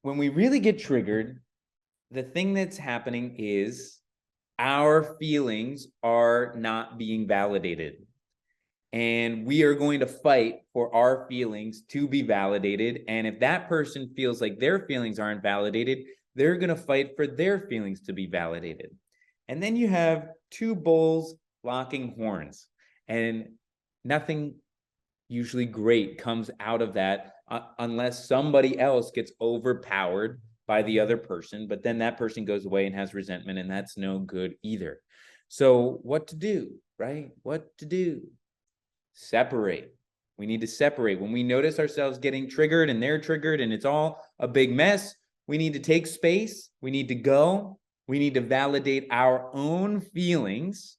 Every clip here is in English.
when we really get triggered, the thing that's happening is our feelings are not being validated. And we are going to fight for our feelings to be validated. And if that person feels like their feelings aren't validated, they're going to fight for their feelings to be validated. And then you have two bulls locking horns, and nothing usually great comes out of that unless somebody else gets overpowered by the other person, but then that person goes away and has resentment, and that's no good either. So what to do, right? What to do? Separate. We need to separate. When we notice ourselves getting triggered and they're triggered and it's all a big mess, we need to take space. We need to go. We need to validate our own feelings,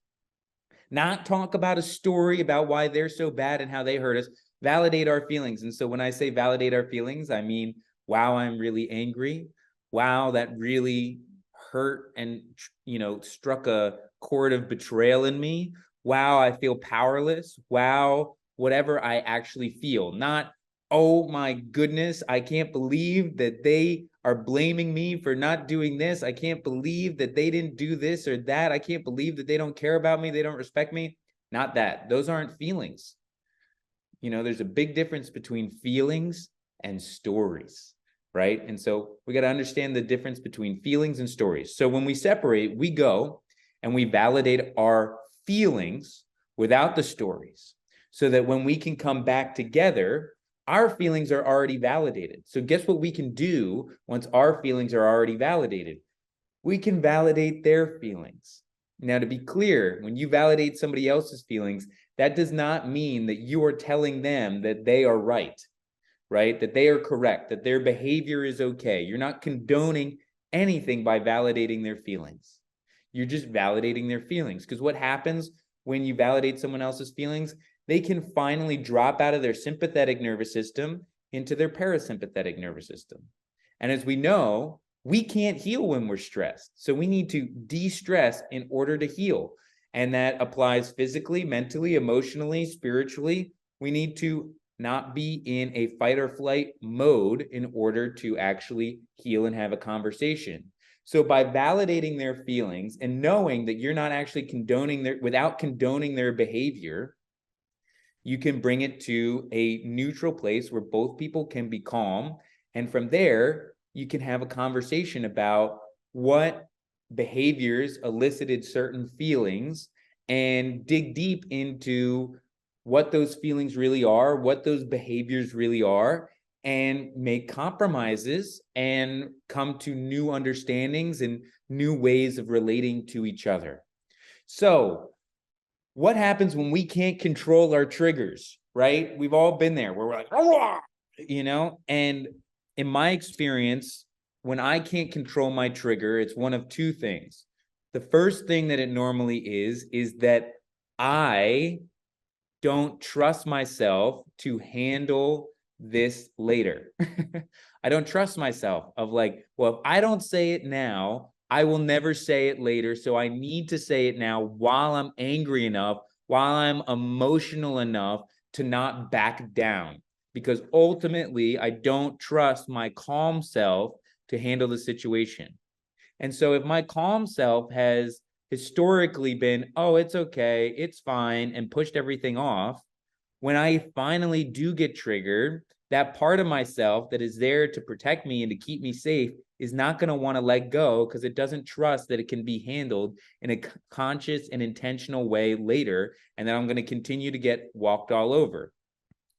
not talk about a story about why they're so bad and how they hurt us. Validate our feelings. And so when I say validate our feelings, I mean, wow, I'm really angry. Wow, that really hurt and, struck a chord of betrayal in me. Wow, I feel powerless. Wow, whatever I actually feel. Not, oh my goodness, I can't believe that they are blaming me for not doing this. I can't believe that they didn't do this or that. I can't believe that they don't care about me. They don't respect me. Not that. Those aren't feelings. There's a big difference between feelings and stories, right? And so we got to understand the difference between feelings and stories. So when we separate, we go and we validate our feelings without the stories, so that when we can come back together, our feelings are already validated. So guess what we can do once our feelings are already validated? We can validate their feelings. Now, to be clear, when you validate somebody else's feelings, that does not mean that you are telling them that they are right? That they are correct, that their behavior is okay. You're not condoning anything by validating their feelings. You're just validating their feelings. Because what happens when you validate someone else's feelings? They can finally drop out of their sympathetic nervous system into their parasympathetic nervous system. And as we know, we can't heal when we're stressed. So we need to de-stress in order to heal. And that applies physically, mentally, emotionally, spiritually. We need to not be in a fight or flight mode in order to actually heal and have a conversation. So by validating their feelings and knowing that you're not actually without condoning their behavior, you can bring it to a neutral place where both people can be calm. And from there, you can have a conversation about what behaviors elicited certain feelings and dig deep into what those feelings really are, what those behaviors really are, and make compromises and come to new understandings and new ways of relating to each other. So what happens when we can't control our triggers, right? We've all been there where we're like, and in my experience, when I can't control my trigger, it's one of two things. The first thing that it normally is that I don't trust myself to handle this later. I don't trust myself of like, well, if I don't say it now, I will never say it later. So I need to say it now while I'm angry enough, while I'm emotional enough to not back down. Because ultimately, I don't trust my calm self to handle the situation. And so if my calm self has historically been, oh, it's okay, it's fine, and pushed everything off, when I finally do get triggered, that part of myself that is there to protect me and to keep me safe is not going to want to let go because it doesn't trust that it can be handled in a conscious and intentional way later, and then I'm going to continue to get walked all over.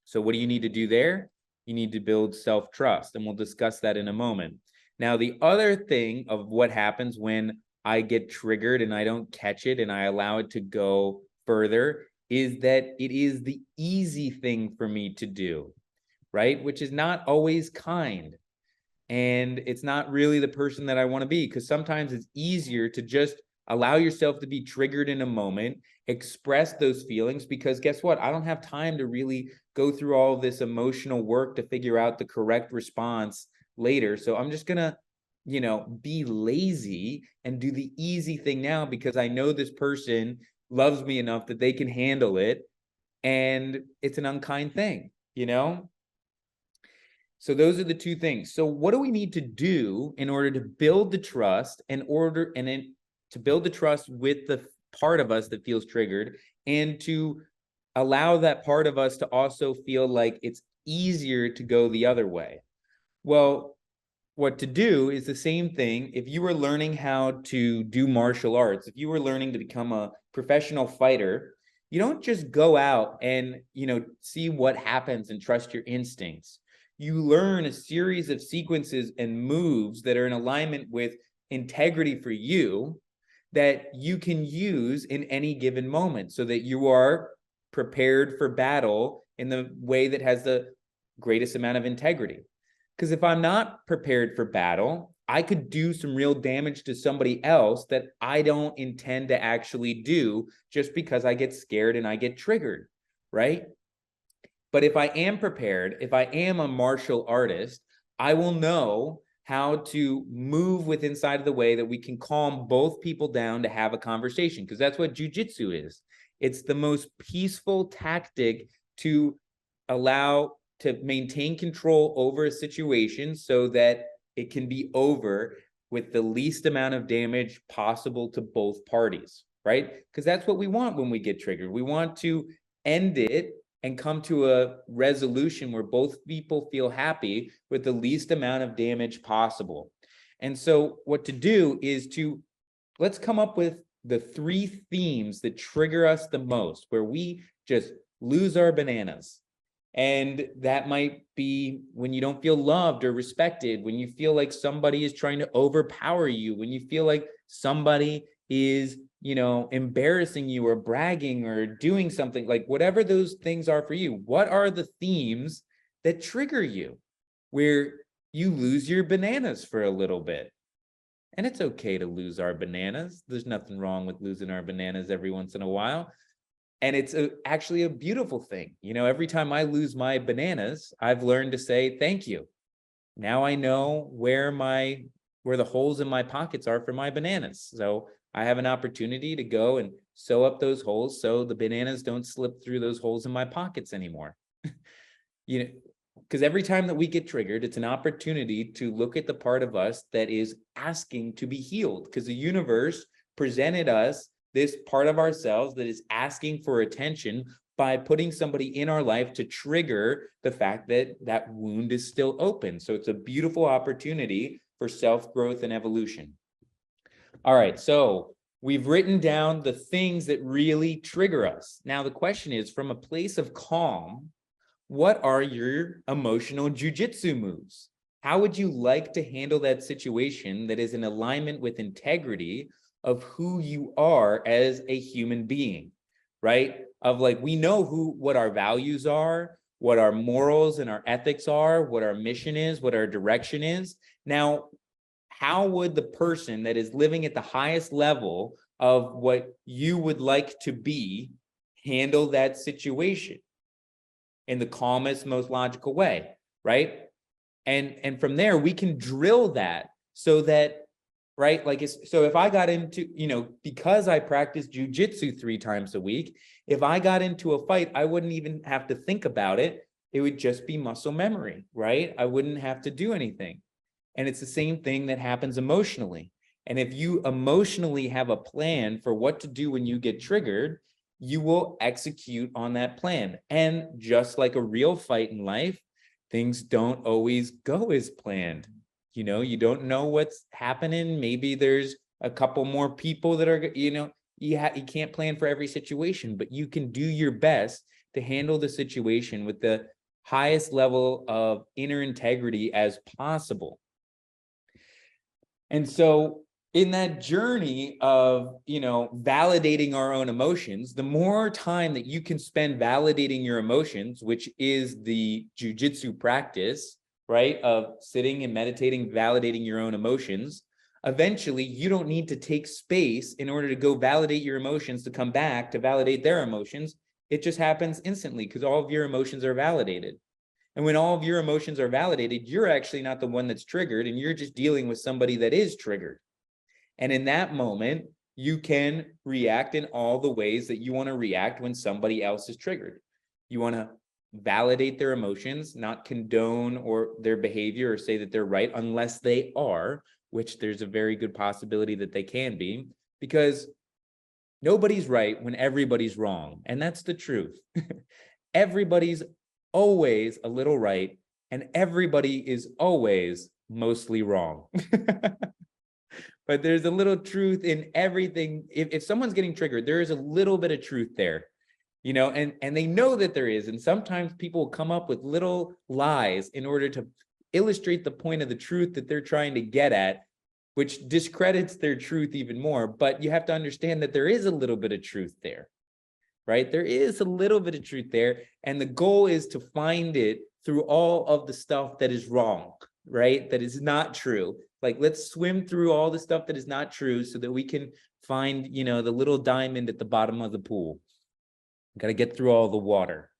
So what do you need to do there? You need to build self-trust, and we'll discuss that in a moment. Now, the other thing of what happens when I get triggered and I don't catch it and I allow it to go further is that it is the easy thing for me to do, right? Which is not always kind. And it's not really the person that I want to be, because sometimes it's easier to just allow yourself to be triggered in a moment, express those feelings, because guess what? I don't have time to really go through all of this emotional work to figure out the correct response later. So I'm just going to, be lazy and do the easy thing now because I know this person loves me enough that they can handle it. And it's an unkind thing, So those are the two things. So what do we need to do in order to build the trust to build the trust with the part of us that feels triggered, and to allow that part of us to also feel like it's easier to go the other way? Well, what to do is the same thing. If you were learning how to do martial arts, if you were learning to become a professional fighter, you don't just go out and, see what happens and trust your instincts. You learn a series of sequences and moves that are in alignment with integrity for you, that you can use in any given moment, so that you are prepared for battle in the way that has the greatest amount of integrity. Because if I'm not prepared for battle, I could do some real damage to somebody else that I don't intend to actually do, just because I get scared and I get triggered, right? But if I am prepared, if I am a martial artist, I will know how to move with inside of the way that we can calm both people down to have a conversation, because that's what jujitsu is. It's the most peaceful tactic to allow to maintain control over a situation so that it can be over with the least amount of damage possible to both parties, right? Because that's what we want when we get triggered. We want to end it and come to a resolution where both people feel happy with the least amount of damage possible. And so what to do is let's come up with the 3 themes that trigger us the most, where we just lose our bananas. And that might be when you don't feel loved or respected, when you feel like somebody is trying to overpower you, when you feel like somebody is, embarrassing you or bragging or doing something, like whatever those things are for you. What are the themes that trigger you, where you lose your bananas for a little bit? And it's okay to lose our bananas. There's nothing wrong with losing our bananas every once in a while. And it's actually a beautiful thing. Every time I lose my bananas, I've learned to say thank you. Now I know where the holes in my pockets are for my bananas. So I have an opportunity to go and sew up those holes so the bananas don't slip through those holes in my pockets anymore. Because every time that we get triggered, it's an opportunity to look at the part of us that is asking to be healed, because the universe presented us this part of ourselves that is asking for attention by putting somebody in our life to trigger the fact that that wound is still open. So it's a beautiful opportunity for self-growth and evolution. All right, so we've written down the things that really trigger us. Now the question is, from a place of calm, what are your emotional jujitsu moves? How would you like to handle that situation that is in alignment with integrity of who you are as a human being, right? Of like, we know what our values are, what our morals and our ethics are, what our mission is, what our direction is. Now, how would the person that is living at the highest level of what you would like to be handle that situation in the calmest, most logical way, right? And from there, we can drill that so that, right? So if I got into, because I practice jujitsu 3 times a week, if I got into a fight, I wouldn't even have to think about it. It would just be muscle memory, right? I wouldn't have to do anything. And it's the same thing that happens emotionally. And if you emotionally have a plan for what to do when you get triggered, you will execute on that plan. And just like a real fight in life, things don't always go as planned. You don't know what's happening. Maybe there's a couple more people that are, you can't plan for every situation, but you can do your best to handle the situation with the highest level of inner integrity as possible. And so in that journey of, validating our own emotions, the more time that you can spend validating your emotions, which is the jujitsu practice, right, of sitting and meditating, validating your own emotions, eventually you don't need to take space in order to go validate your emotions to come back to validate their emotions. It just happens instantly because all of your emotions are validated. And when all of your emotions are validated, you're actually not the one that's triggered, and you're just dealing with somebody that is triggered. And in that moment, you can react in all the ways that you want to react when somebody else is triggered. You want to validate their emotions, not condone or their behavior or say that they're right unless they are, which there's a very good possibility that they can be, because nobody's right when everybody's wrong. And that's the truth. Everybody's always a little right, and everybody is always mostly wrong. But there's a little truth in everything. If someone's getting triggered, there is a little bit of truth there, and they know that there is. And sometimes people come up with little lies in order to illustrate the point of the truth that they're trying to get at, which discredits their truth even more. But you have to understand that there is a little bit of truth there, right? There is a little bit of truth there. And the goal is to find it through all of the stuff that is wrong, right? That is not true. Like, let's swim through all the stuff that is not true so that we can find, the little diamond at the bottom of the pool. Got to get through all the water.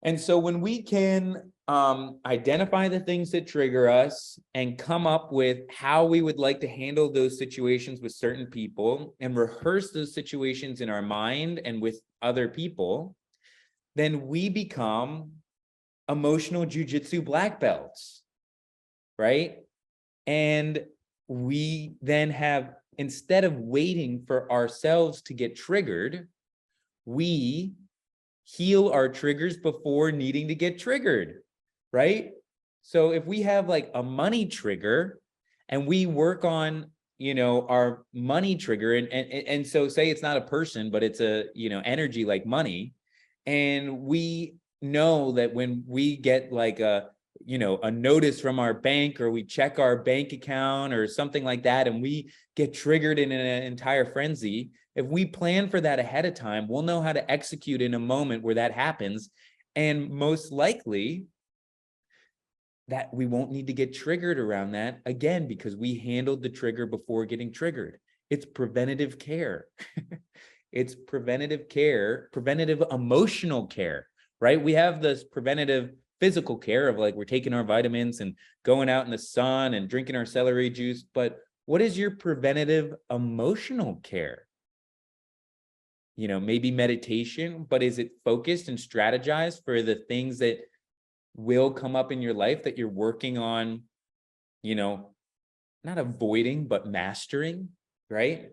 And so when we can identify the things that trigger us and come up with how we would like to handle those situations with certain people and rehearse those situations in our mind and with other people, then we become emotional jujitsu black belts, right? And we then have, instead of waiting for ourselves to get triggered, we heal our triggers before needing to get triggered, right? So if we have like a money trigger and we work on, our money trigger, and so say it's not a person, but it's a, energy like money. And we know that when we get like a notice from our bank, or we check our bank account or something like that, and we get triggered in an entire frenzy, if we plan for that ahead of time, we'll know how to execute in a moment where that happens. And most likely that we won't need to get triggered around that again, because we handled the trigger before getting triggered. It's preventative care. It's preventative care, preventative emotional care, right? We have this preventative physical care of like, we're taking our vitamins and going out in the sun and drinking our celery juice. But what is your preventative emotional care? Maybe meditation, but is it focused and strategized for the things that will come up in your life that you're working on, not avoiding, but mastering, right?